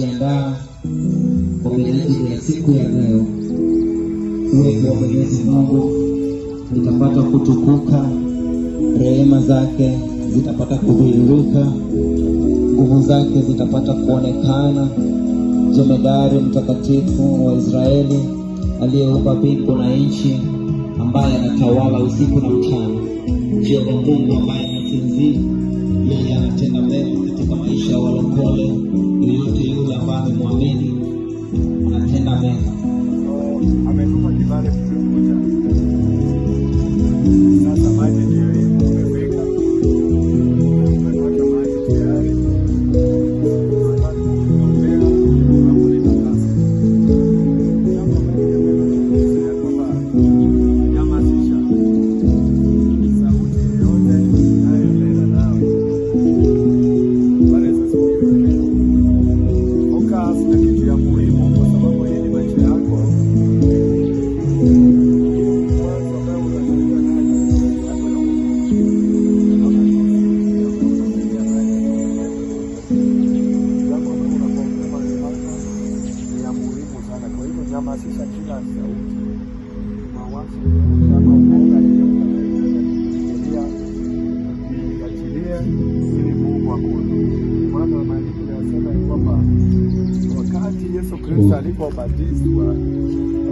Jiandaa kwa minajili ya siku ya leo. Uwepo wa Mwenyezi Mungu utapata kutukuka, rehema zake zitapata kudhihirika, nguvu zake zitapata kuonekana. Jemedari mtakatifu wa Israeli aliyeumba mbingu na nchi, ambaye anatawala usiku na mchana, Jehova Mungu ambaye anasinzia, yeye anatenda mema katika maisha ya walokole. Yoyote yule ambaye amemwamini anatenda mema. Ametupa kibali kutukuta. Sasa maji ndio imefika. Tumepata maji tayari. Hamasisha kila sauti mawazo kama umoja iachilie ili Mungu akuje. Maana maandiko yanasema kwamba wakati Yesu Kristo alipobatizwa,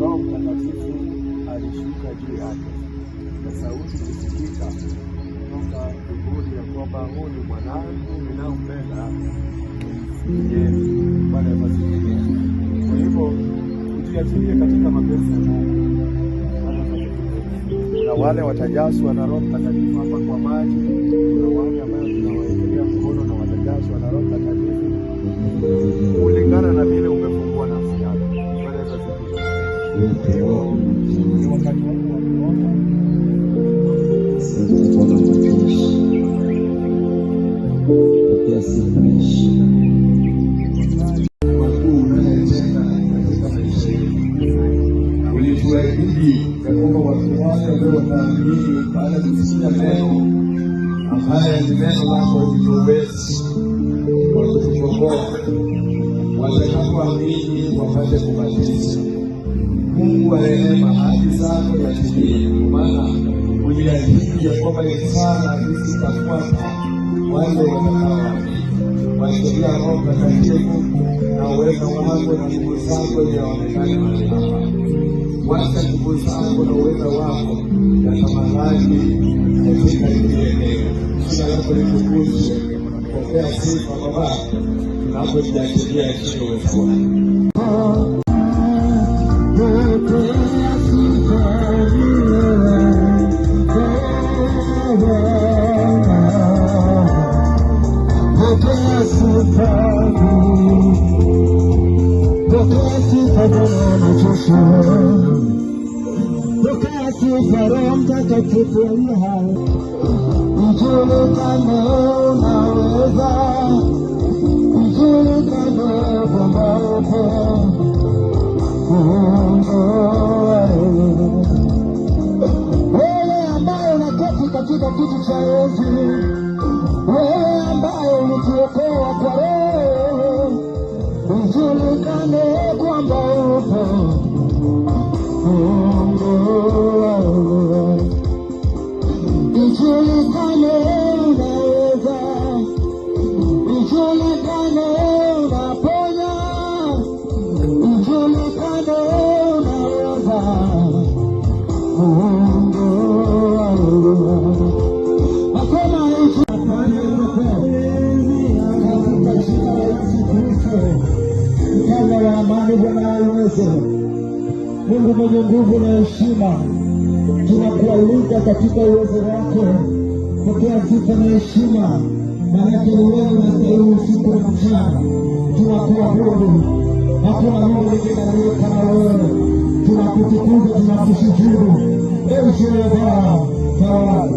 Roho Mtakatifu alishuka juu yake na sauti ilisikika kutoka mbinguni ya kwamba huyu ni mwanangu ninampenda, msikieni. Bwana asifiwe. Kwa hivyo tuachilie katika mapenzi ya Mungu. Na wale watajazwa na Roho Mtakatifu hapa kwa maji, na wale ambao tunawaekelea mkono na watajazwa na Roho Mtakatifu kulingana na vile umefungua nafsi yako. Bwana asifiwe. Hivyo ni wakati wako wa kuomba. Ulituahidi kwamba watu wale ambao wataamini baada ya kusikia neno ambaye ni neno lako liwezi kutukomboa, watakapoamini wapate kubatizwa. Mungu wa rehema, ahadi zako yatimie, maana uliahidi ya kwamba sana hizi zitafuata wale watakaoamini. Wachilia Roho Mtakatifu na uwezo wako na nguvu zako yaonekane mahali hapa. Wacha nguvu zako na uwezo wako yatamalaki katika hili eneo. Jina lako litukuzwe. Pokea sifa Baba, tunapojiachilia chini ya uwezo wako. Roho Mtakatifu aliye hai, ujulikane unaweza, ujulikane kwamba upo. Wewe ambaye unaketi katika kiti cha enzi, wewe ambaye ulituokoa kwa Roho, ujulikane kwamba upo. Ujulikane unaweza, ujulikane unaponya, ujulikane unaweza. Hakuna nchi katika jina la Yesu Kristo, Mfalme wa amani, Bwana wa uwezo, Mungu mwenye nguvu na heshima, tunakualika katika uwezo wako. Pokea sifa na heshima, maana ni wewe unastahili usiku na mchana. Tunakuabudu, hakuna Mungu mwingine aliye kama wewe. Tunakutukuza, tunakushukuru. Ewe Jehova, tawala.